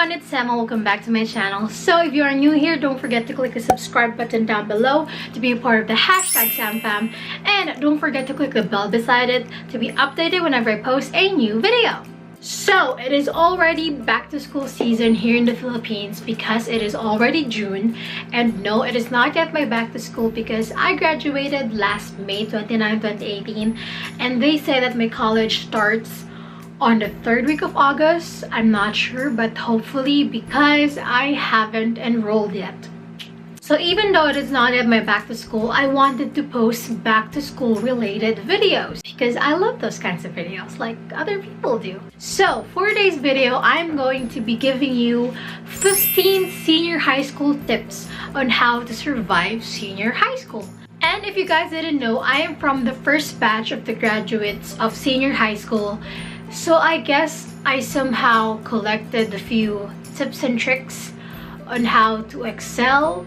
everyone, it's Sam and welcome back to my channel. So if you are new here, don't forget to click the subscribe button down below to be a part of the hashtag SamFam, and don't forget to click the bell beside it to be updated whenever I post a new video. So it is already back to school season here in the Philippines because it is already June, and no, it is not yet my back to school because I graduated last May 29, 2018, and they say that my college starts on the 3rd week of August. I'm not sure, but hopefully, because I haven't enrolled yet. So even though it is not yet my back to school, I wanted to post back to school related videos because I love those kinds of videos like other people do. So for today's video, I'm going to be giving you 15 senior high school tips on how to survive senior high school. And if you guys didn't know, I am from the first batch of the graduates of senior high school. So I guess I somehow collected a few tips and tricks on how to excel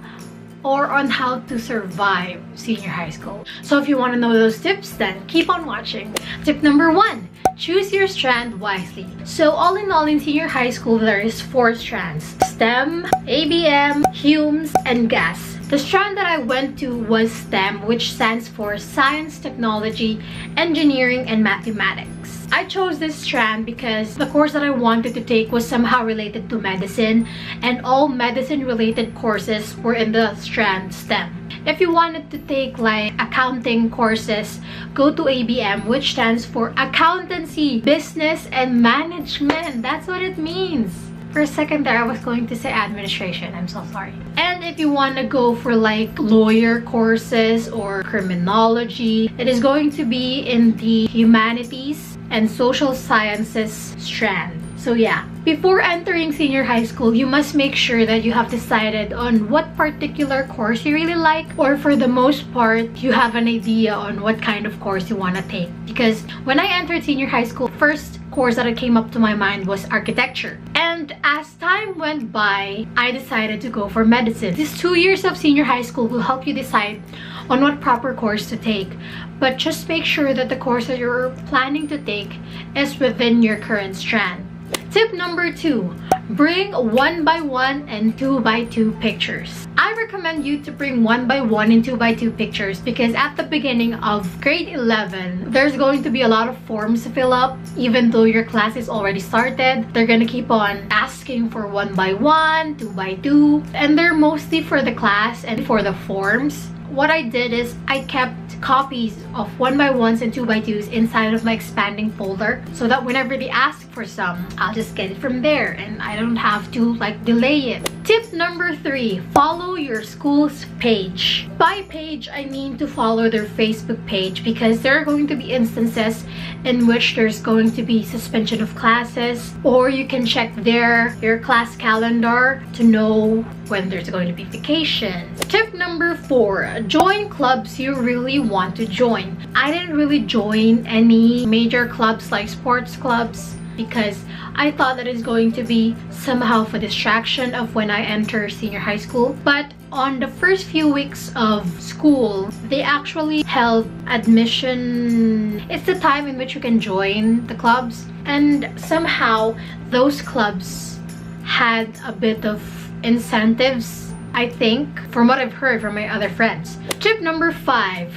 or on how to survive senior high school. So if you want to know those tips, then keep on watching. Tip number 1, choose your strand wisely. So all in all, in senior high school, there is 4 strands: STEM, ABM, HUMS, and GAS. The strand that I went to was STEM, which stands for Science, Technology, Engineering, and Mathematics. I chose this strand because the course that I wanted to take was somehow related to medicine, and all medicine-related courses were in the strand STEM. If you wanted to take like accounting courses, go to ABM, which stands for Accountancy, Business, and Management. That's what it means. For a second there, I was going to say administration. I'm so sorry. And if you want to go for like lawyer courses or criminology, it is going to be in the humanities and social sciences strand. So yeah, before entering senior high school, you must make sure that you have decided on what particular course you really like, or for the most part, you have an idea on what kind of course you want to take. Because when I entered senior high school, first course that came up to my mind was architecture. And as time went by, I decided to go for medicine. These 2 years of senior high school will help you decide on what proper course to take, but just make sure that the course that you're planning to take is within your current strand. Tip number 2, bring 1x1 and 2x2 pictures. I recommend you to bring 1x1 and 2x2 pictures because at the beginning of grade 11, there's going to be a lot of forms to fill up. Even though your class is already started, they're gonna keep on asking for 1x1, 2x2, and they're mostly for the class and for the forms. What I did is I kept copies of 1x1s and 2x2s inside of my expanding folder so that whenever they ask for some, I'll just get it from there and I don't have to like delay it. Tip number 3, follow your school's page. By page, I mean to follow their Facebook page because there are going to be instances in which there's going to be suspension of classes, or you can check your class calendar to know when there's going to be vacation. Tip number 4, join clubs you really want to join. I didn't really join any major clubs like sports clubs because I thought that it's going to be somehow for distraction of when I enter senior high school. But on the first few weeks of school, they actually held admission. It's the time in which you can join the clubs, and somehow those clubs had a bit of incentives, I think, from what I've heard from my other friends. Tip number 5,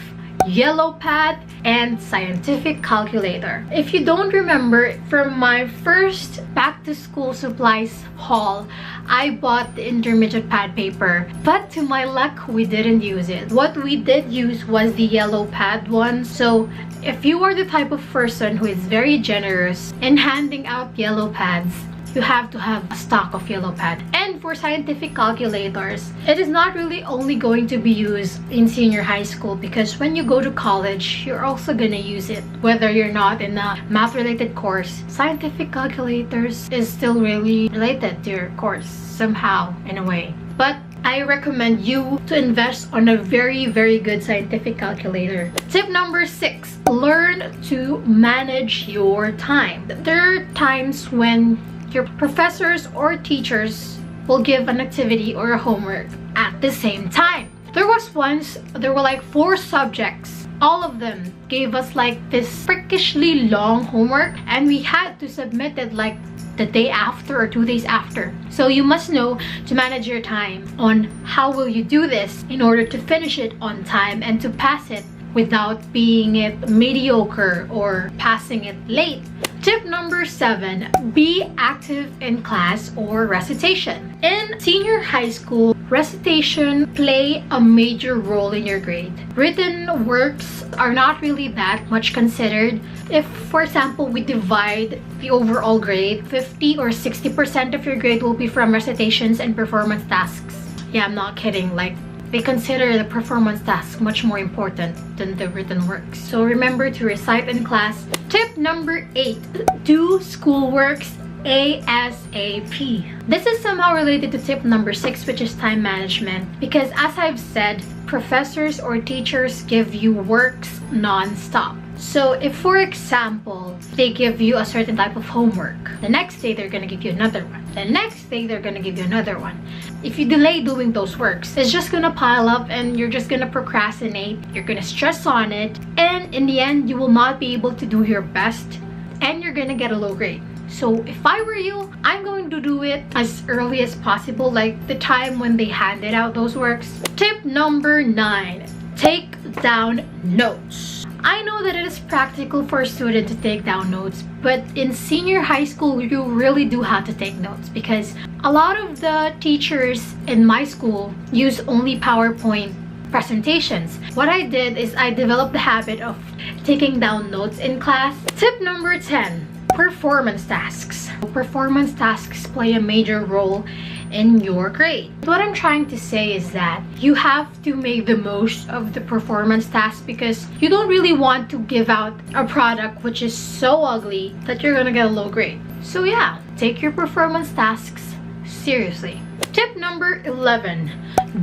yellow pad and scientific calculator. If you don't remember, from my first back to school supplies haul, I bought the intermediate pad paper, but to my luck, we didn't use it. What we did use was the yellow pad one. So if you are the type of person who is very generous in handing out yellow pads, you have to have a stock of yellow pad. And for scientific calculators, it is not really only going to be used in senior high school because when you go to college, you're also gonna use it. Whether you're not in a math-related course, scientific calculators is still really related to your course somehow, in a way. But I recommend you to invest on a very, very good scientific calculator. Tip number 6, learn to manage your time. There are times when your professors or teachers will give an activity or a homework at the same time. There was once, there were like 4 subjects all of them gave us like this freakishly long homework, and we had to submit it like the day after or 2 days after. So you must know to manage your time on how will you do this in order to finish it on time and to pass it without being it mediocre or passing it late. Tip number 7, be active in class or recitation. In senior high school, recitation play a major role in your grade. Written works are not really that much considered. If, for example, we divide the overall grade, 50 or 60% of your grade will be from recitations and performance tasks. Yeah, I'm not kidding. Like, they consider the performance task much more important than the written works. So remember to recite in class. Tip number 8, do schoolworks ASAP. This is somehow related to tip number 6, which is time management, because as I've said, professors or teachers give you works non-stop. So if, for example, they give you a certain type of homework, the next day they're gonna give you another one. The next day they're gonna give you another one. If you delay doing those works, it's just gonna pile up and you're just gonna procrastinate. You're gonna stress on it, and in the end, you will not be able to do your best and you're gonna get a low grade. So if I were you, I'm going to do it as early as possible, like the time when they handed out those works. Tip number 9, take down notes. I know that it is practical for a student to take down notes, but in senior high school, you really do have to take notes because a lot of the teachers in my school use only PowerPoint presentations. What I did is I developed the habit of taking down notes in class. Tip number 10, performance tasks. Performance tasks play a major role in your grade. What I'm trying to say is that you have to make the most of the performance task because you don't really want to give out a product which is so ugly that you're gonna get a low grade. So yeah, take your performance tasks seriously. Tip number 11,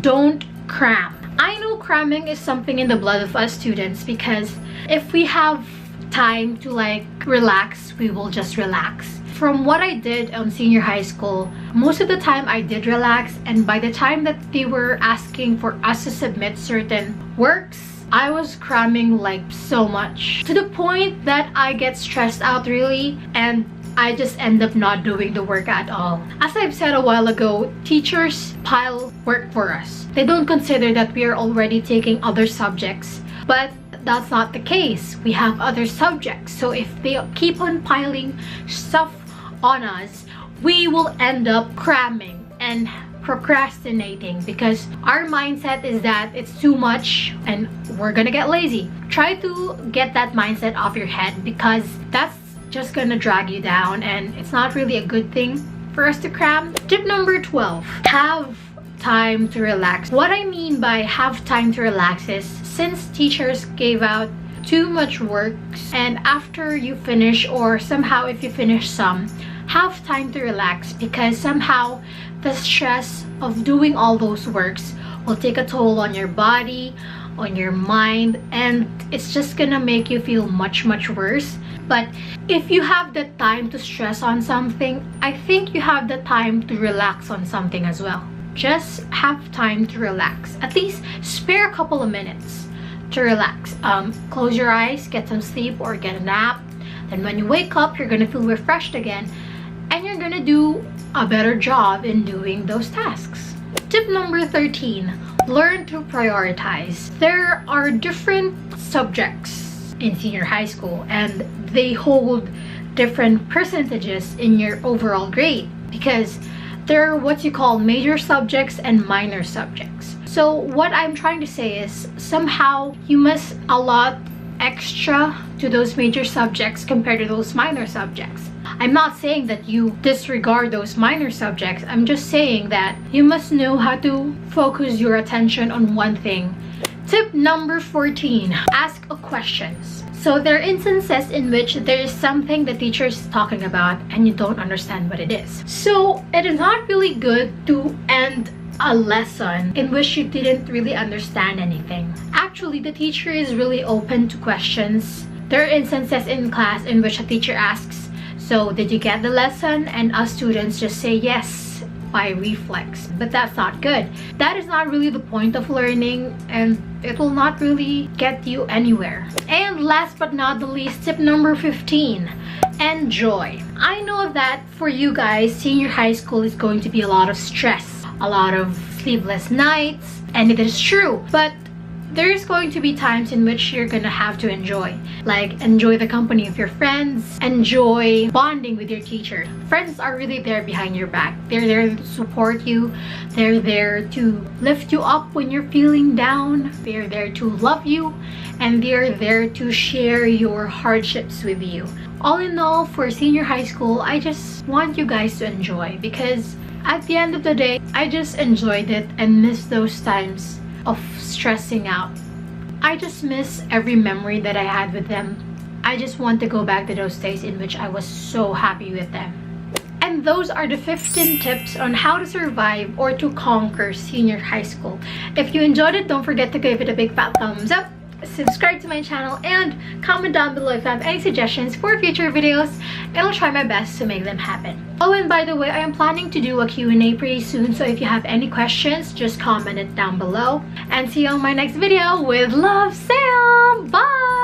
don't cram. I know cramming is something in the blood of us students because if we have time to like relax, we will just relax. From what I did on senior high school, most of the time I did relax, and by the time that they were asking for us to submit certain works, I was cramming like so much to the point that I get stressed out really, and I just end up not doing the work at all. As I've said a while ago, teachers pile work for us. They don't consider that we are already taking other subjects, but that's not the case. We have other subjects, so if they keep on piling stuff on us, we will end up cramming and procrastinating because our mindset is that it's too much and we're gonna get lazy. Try to get that mindset off your head because that's just gonna drag you down and it's not really a good thing for us to cram. Tip number 12, have time to relax. What I mean by have time to relax is since teachers gave out too much works and after you finish, or somehow if you finish some, have time to relax because somehow the stress of doing all those works will take a toll on your body, on your mind, and it's just gonna make you feel much worse. But if you have the time to stress on something, I think you have the time to relax on something as well. Just have time to relax. At least spare a couple of minutes to relax. Close your eyes, get some sleep or get a nap. Then when you wake up, you're gonna feel refreshed again and you're gonna do a better job in doing those tasks. Tip number 13, learn to prioritize. There are different subjects in senior high school and they hold different percentages in your overall grade because there are what you call major subjects and minor subjects. So what I'm trying to say is somehow you must allot extra to those major subjects compared to those minor subjects. I'm not saying that you disregard those minor subjects. I'm just saying that you must know how to focus your attention on one thing. Tip number 14, ask questions. So there are instances in which there is something the teacher is talking about and you don't understand what it is. So it is not really good to end a lesson in which you didn't really understand anything. Actually, the teacher is really open to questions. There are instances in class in which a teacher asks, so did you get the lesson? And us students just say yes by reflex, but that's not good. That is not really the point of learning, and it will not really get you anywhere. And last but not the least, tip number 15, enjoy. I know that for you guys, senior high school is going to be a lot of stress, a lot of sleepless nights, and it is true, but there's going to be times in which you're gonna have to enjoy. Like, enjoy the company of your friends, enjoy bonding with your teacher. Friends are really there behind your back. They're there to support you. They're there to lift you up when you're feeling down. They're there to love you, and they're there to share your hardships with you. All in all, for senior high school, I just want you guys to enjoy, because at the end of the day, I just enjoyed it and missed those times of stressing out. I just miss every memory that I had with them. I just want to go back to those days in which I was so happy with them. And those are the 15 tips on how to survive or to conquer senior high school. If you enjoyed it, don't forget to give it a big fat thumbs up, subscribe to my channel, and comment down below if you have any suggestions for future videos, and I'll try my best to make them happen. Oh, and by the way, I am planning to do a Q&A pretty soon, so if you have any questions, just comment it down below. And see you on my next video. With love, Sam! Bye!